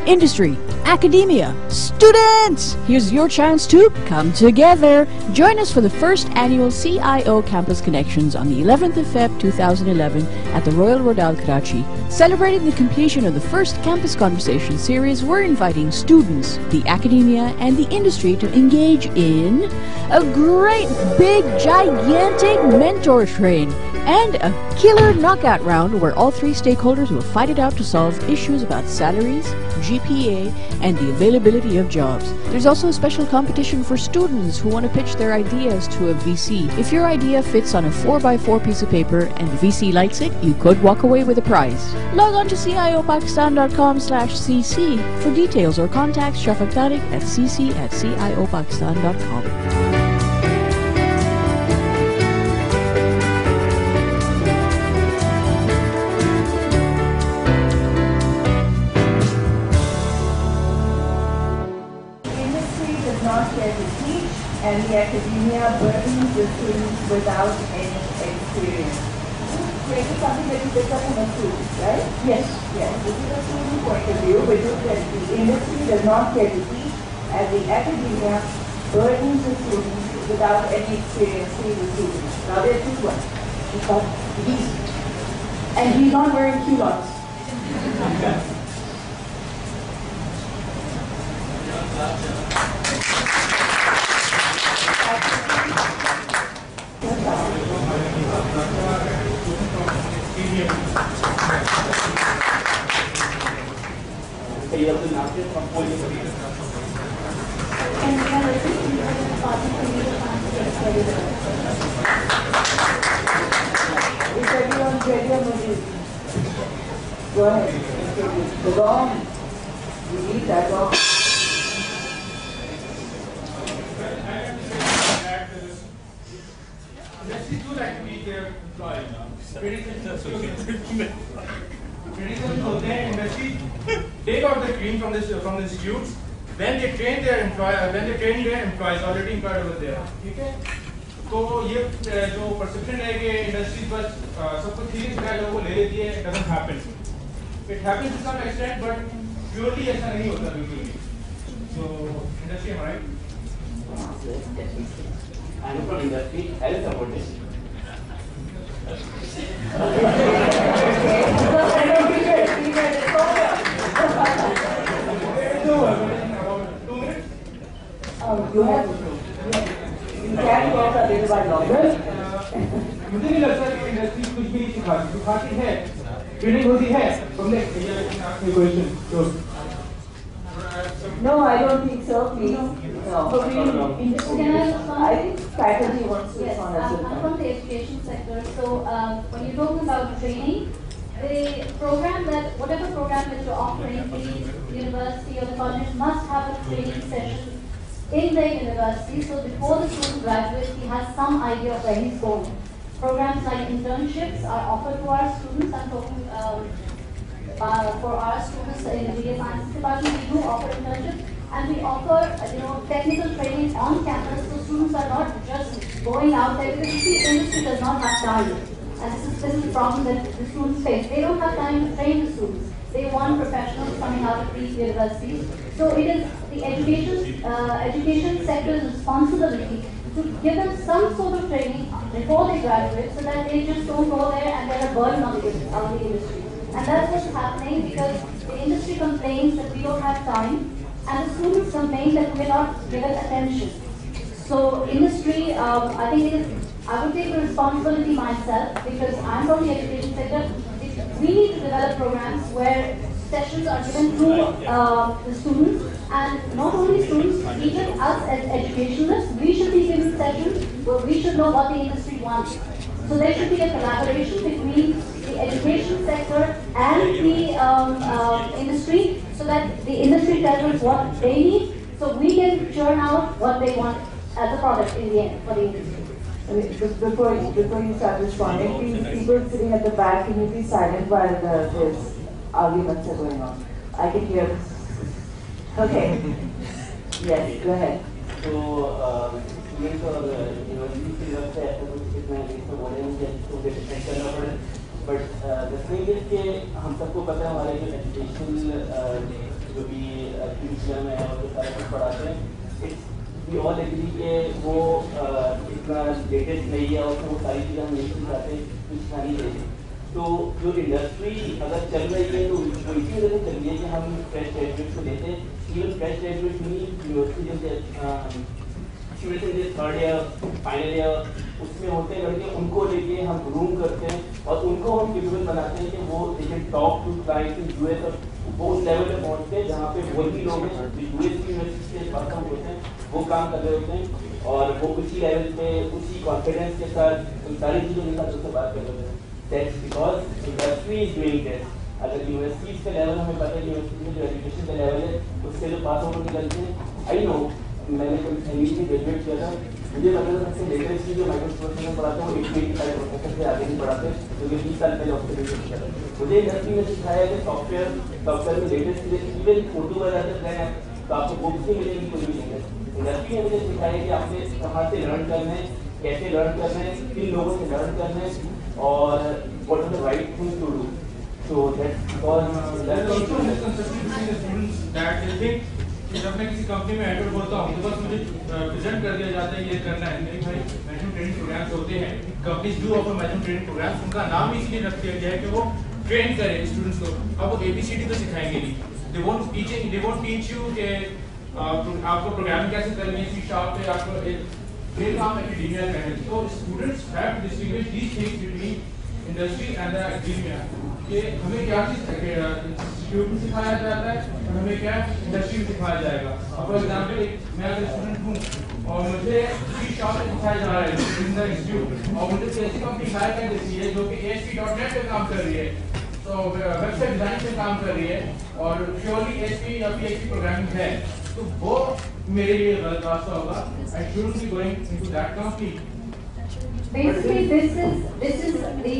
industry, academia, students! Here's your chance to come together. Join us for the first annual CIO Campus Connections on the 11th of Feb 2011 at the Royal Rodal, Karachi. Celebrating the completion of the first Campus Conversation series, we're inviting students, the academia, and the industry to engage in a great, big, gigantic mentor train and a killer knockout round where all three stakeholders will fight it out to solve issues about salaries, GPA, and the availability of jobs. There's also a special competition for students who want to pitch their ideas to a VC. If your idea fits on a 4x4 piece of paper and the VC likes it, you could walk away with a prize. Log on to ciopakistan.com/cc for details or contact Shafaq Tariq at cc@ciopakistan.com. And the academia burdens the students without any experience. This is something that you pick up from a student, right? Yes. Yes. This is a student point of view, which is that the industry does not care to teach, and the academia burdens the students without any experience to the students. Now there are two ones. It's called these. And he's not wearing culottes. Is everyone ready? Go ahead. Go on. You need that one. Industries do like to meet their employees. They got the cream from the institutes. Then they train their employees already employed over there. Okay? तो ये जो perception है कि industries बस सब कुछ ठीक है लोगों को ले लेती है, it doesn't happen. It happens to some extent, but purely ऐसा नहीं होता बिल्कुल भी. So industry, am I right? I'm from industry. I'll support it. You can get a little bit longer. मुझे नहीं लगता कि इंडस्ट्री कुछ भी नहीं सिखाती है, ट्रेनिंग होती है. हमने क्वेश्चन तो No, I don't think so, please. No. I think faculty wants to respond as well. I'm from the education sector, so when you're talking about training, the program whatever program that you're offering, the university or the college must have a training session in the university, so before the student graduates, he has some idea of where he's going. Programs like internships are offered to our students. I'm talking for our students in the media sciences department, we do offer internships, and we offer technical training on campus, so students are not just going out there because the industry does not have time, and this is the problem that the students face. They don't have time to train the students. They want professionals coming out of these universities. So it is the education sector's responsibility to give them some sort of training before they graduate, so that they just don't go there and they're a burden on the industry. And that's what's happening because the industry complains that we don't have time, and the students complain that we're not given attention. So industry, I would take the responsibility myself because I'm from the education sector. We need to develop programs where sessions are given to the students, and not only students, even us as educationalists, we should be given sessions where we should know what the industry wants. So there should be a collaboration between the education sector and the industry, so that the industry tells us what they need, so we can churn out what they want as a product in the end for the industry. Before you start responding, please, people sitting at the back, can you be silent while this arguments are going on? I can hear. Okay. Yes, go ahead. So, ये तो university की तरफ से ऐसा कुछ इतना ये तो बोले मुझे तो डिफेंड करना पड़े. But the thing is कि हम सबको पता है हमारे जो एजुकेशनल जो भी करिकुलम है और जो सारा कुछ पढ़ाते हैं, इट्स वी ऑल एग्री कि वो इतना लेटेस्ट नहीं है और उसमें वो सारी चीज़ें हम नहीं सिखाते, कुछ सिखानी चाहिए। तो जो इंडस्ट्री अगर चल रही है तो वो इसी वजह से चल रही है कि हम फ्रेश ग्रेजुएट को लेते हैं। इवन फ्रेश ग्रेजुएट नहीं, यूनिवर्सिटी जैसे students in this third year final year उसमें होते हैं लड़के, उनको लेके हम ग्रूम करते हैं और उनको हम केपेबल बनाते हैं कि वो लेकिन top two client in US और वो उस लेवल पे पहुँचते हैं जहाँ पे वो भी लोग हैं जो यूएस की यूनिवर्सिटी से पास आउट होते हैं, वो काम कर रहे होते हैं और वो उसी लेवल पे उसी कॉन्फिडेंस के साथ उन सारी चीज़ों के साथ उससे बात कर रहे हैं। That's because industry is doing this. अगर यूनिवर्सिटीज का लेवल हमें पता है, यूनिवर्सिटी में जो एजुकेशन का लेवल है उससे जो पास आउट निकलते हैं, आई नो मैंने कभी एमबीए में ग्रेजुएट किया था, मुझे पता था सबसे लेटेस्ट चीज़ जो माइक्रोसॉफ्ट में पढ़ाते हैं वो 85 प्रोफेसर से आगे नहीं पढ़ाते, जो कि 20 साल पहले ऑब्जर्वेशन किया था। मुझे इंडस्ट्री में सिखाया कि सॉफ्टवेयर में लेटेस्ट चीज़ें इवन उर्दू में जाते हैं तो आपको बुक्स ही मिलेगी, कोई भी नहीं है। इंडस्ट्री ने मुझे सिखाया कि आपने कहाँ से लर्न करना है, कैसे लर्न करना है, किन लोगों से लर्न करना है और what are the right things to do. So that's because that's also a misconception between the students that they think कि जब मैं किसी कंपनी में एंटर होता हूँ तो बस मुझे प्रेजेंट कर दिया जाता है ये करना है। नहीं भाई, मैनेजमेंट ट्रेनिंग प्रोग्राम्स होते हैं, companies do offer management training programs, उनका नाम इसलिए रख दिया गया है कि वो ट्रेन करें स्टूडेंट्स को। अब वो ABCD तो सिखाएंगे नहीं, they won't teach you कि आपको प्रोग्रामिंग कैसे करनी है, C# पे आपको ये काम एकेडेमिया में है। तो students have to distinguish these things between industry and the academia कि हमें क्या चीज़ इंस्टीट्यूट में सिखाया जाता है और हमें क्या इंडस्ट्री में सिखाया जाएगा। अब फॉर एग्जाम्पल मैं अगर स्टूडेंट हूँ और मुझे C# में सिखाया जा रहा है इन द इंस्टीट्यूट और मुझे ऐसी कंपनी हायर कर देती है जो कि ASP.NET पे काम कर रही है, तो वेबसाइट डिजाइन पे काम कर रही है और श्योरली ASP या PHP प्रोग्रामिंग है, तो वो मेरे लिए गलत रास्ता होगा। I shouldn't be going into that company. Basically, this is the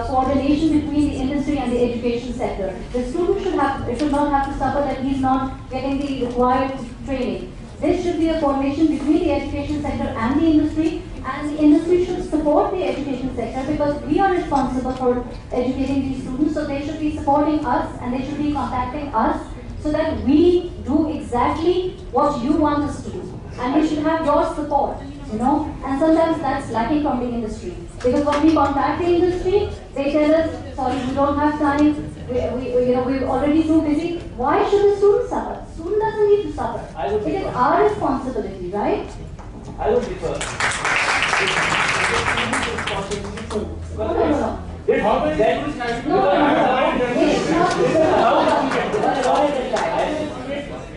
coordination between the industry and the education sector. The student should not have to suffer that he's not getting the required training. This should be a coordination between the education sector and the industry, and the industry should support the education sector because we are responsible for educating these students. So they should be supporting us and they should be contacting us so that we do exactly what you want us to do, and we should have your support. You know, and sometimes that's lacking from the industry because when we contact the industry, they tell us, "Sorry, we don't have time. We're already too busy." Why should the student suffer? Student doesn't need to suffer. It is our responsibility, right? I would prefer. No. How many students have you?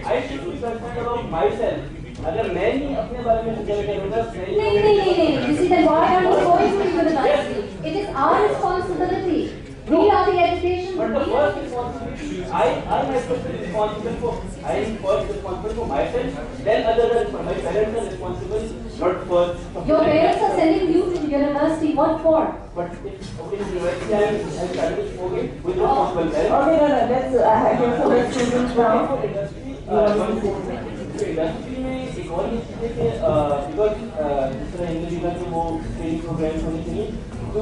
I should be concerned about myself. अगर मैं नहीं अपने बारे में सोचा करूँगा, नहीं. You see, then why are you going to university? It is our responsibility. We are the education. But the first responsibility, I myself is responsible for. I am first responsible for myself. Then others are my parents are responsible, not first. Your parents are sending you to university. What for? But if university I studied smoking with responsible parents. Okay, no. Let's hear from the students now. Industry में एक और ये चीज़ है कि because जिस तरह हिंदी का जो वो ट्रेनिंग प्रोग्राम होने चाहिए, तो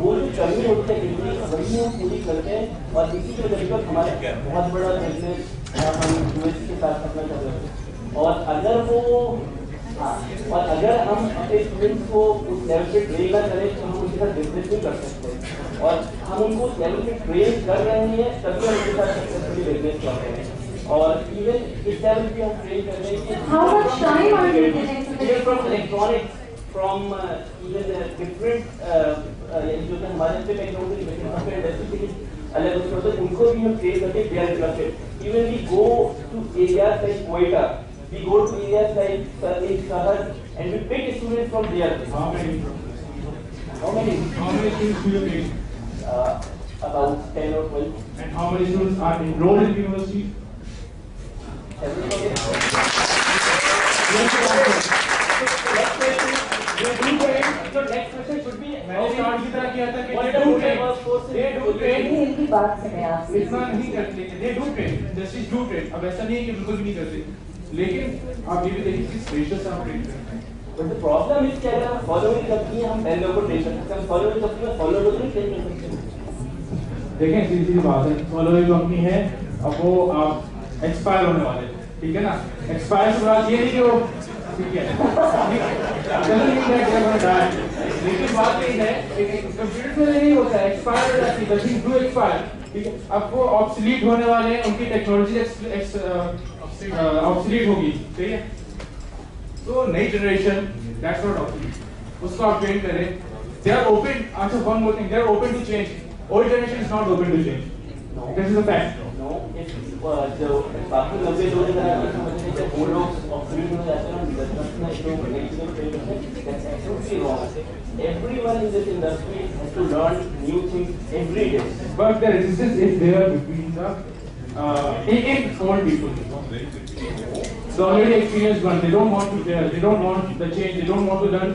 वो जो कमी होती है डिग्री वही हम पूरी करते हैं और इसी की वजह से हमारा बहुत बड़ा बिजनेस हम यूएस के साथ करना चाहते हैं। और अगर हम अपने स्टूडेंट्स को उस लेवल पे ट्रेन ना करें तो हम उनके साथ बिजनेस नहीं कर सकते, और हम उनको उस लेवल पे ट्रेन कर रहे हैं तभी हम उनके साथ सक्सेसफुली बिजनेस कर रहे हैं। और इवन इस लेवल पे हम ट्रेन कर रहे हैं कि How much time are you giving? from electronics, from even different जो कि हमारे पे टेक्नोलॉजी डिफरेंट इंडस्ट्री के अलग होते हैं, उनको भी हम ट्रेन करके तैयार करते हैं। Even we go to areas like Quetta, we go to areas like in Shahar and we pick students from there. How many students do you take? About 10 or 12. And how many students are enrolled in university? So next question should be मैंने start की तरह किया था कि what they do train. इनकी बात से मैं आपसे इतना नहीं करते, they do train, industries do train. अब ऐसा नहीं है कि बिल्कुल भी नहीं करते, लेकिन आप ये भी देखिए किस रेशियो से आप ट्रेन करते हैं। But the problem is कि अगर हम फॉलोइंग कंपनी हम 10 लोगों को ट्रेन कर सकते हैं, फॉलोइंग कंपनी में फॉलो लोगों को ट्रेन कर सकते हैं। देखें सीधी बात है, फॉलोइंग कंपनी है, अब वो आप एक्सपायर होने वाले, ठीक है ना, एक्सपायर से बात ये नहीं कि वो ठीक है लेकिन बात यही है कंप्यूटर में नहीं होता है, एक्सपायर हो जाती है, द थिंग डू एक्सपायर, ठीक है। अब वो ऑब्सोलीट होने वाले हैं, उनकी टेक्नोलॉजी ऑब्सोलीट होगी, ठीक है। तो नई जनरेशन दैट्स नॉट ऑब्सोलीट, उसको आप ट्रेन करें, दे आर ओपन, अच्छा one more thing, they are open to change, old generation is not open to change, this is a fact. No, जो बाकी 90 लोग समझते हैं कि वो लोग ऑब्सोलीट हो जाते हैं, that's absolutely wrong. Everyone in this industry has to learn new things every day. But the resistance is there between the in old people. The already experienced one, they don't want to dare, they don't want the change, they don't want to learn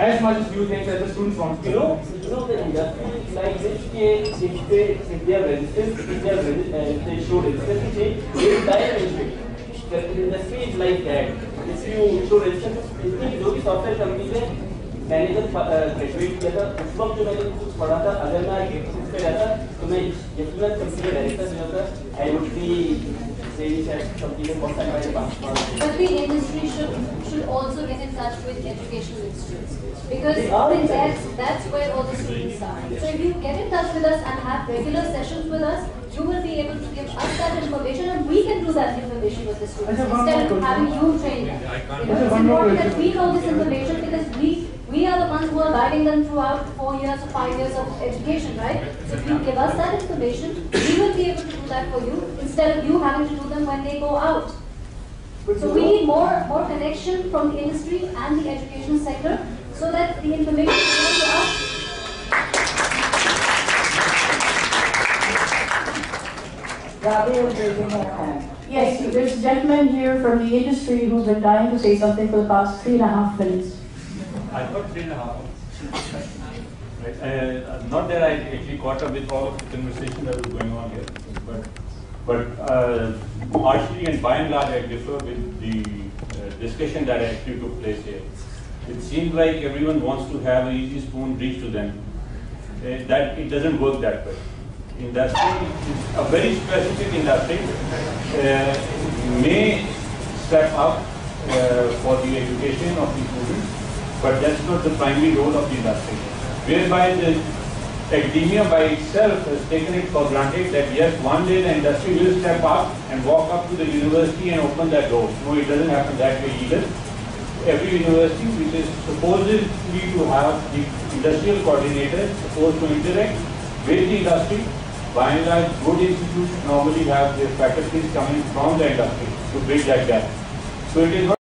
as much as new things as the students want to. You know the industry is like this. If they are resistant, if they show resistance to change, they will die eventually. The industry is like that. If you show resistance, इसमें जो भी software company है, मैंने जब graduate किया था उस वक्त जो मैंने कुछ पढ़ा था, अगर मैं आगे उस पे रहता तो मैं यकीनन कंपनी का डायरेक्टर जो होता I would be saying that something about that. But the industry should also get in touch with educational institutes, because that's where all the students are. So if you get in touch with us and have regular sessions with us, you will be able to give us that information, and we can do that information with the students instead of having you train them. Because it's important that we know this information, because we are the ones who are guiding them throughout 4 years or 5 years of education, right? So if you give us that information, we will be able to do that for you instead of you having to do them when they go out. So we need more connection from the industry and the education sector so that the information is given to us. Ravi is raising her hand. Yes, there's a gentleman here from the industry who's been dying to say something for the past 3.5 minutes. I thought 3.5. Right. Not that I actually caught up with all of the conversation that was going on here, but partially and by and large I differ with the discussion that actually took place here. It seems like everyone wants to have an easy spoon reach to them. That it doesn't work that way. Industry is a very specific industry. May step up for the education of the students, but that's not the primary role of the industry. Whereby the academia by itself has taken it for granted that yes, one day the industry will step up and walk up to the university and open that door. No, it doesn't happen that way either. Every university which is supposedly to have the industrial coordinator supposed to interact with the industry, by and large, good institutes normally have their faculties coming from the industry to bridge that gap. So it is not